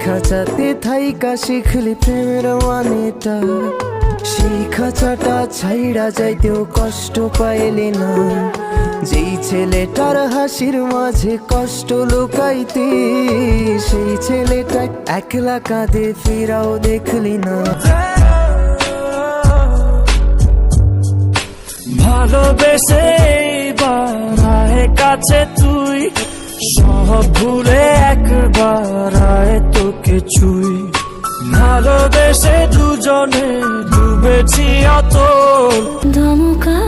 খাঁচাতে থাইকা শিখলি প্রেমের মানেটা, সেই খাঁচাটা ছাইড়া যাইতেও কষ্ট পাইলি না। যেই ছেলেটার হাসির মাঝে কষ্ট লুকাইতি, সেই ছেলেটা একলা কাঁদে ফিরাও দেখলি না। ভালোবেসে এইবার আয় কাছে তুই, সব ভুলে একবার আয় তোকে ছুই। ভালোবেসে দুজনে ডুবেছি অতল, দমকা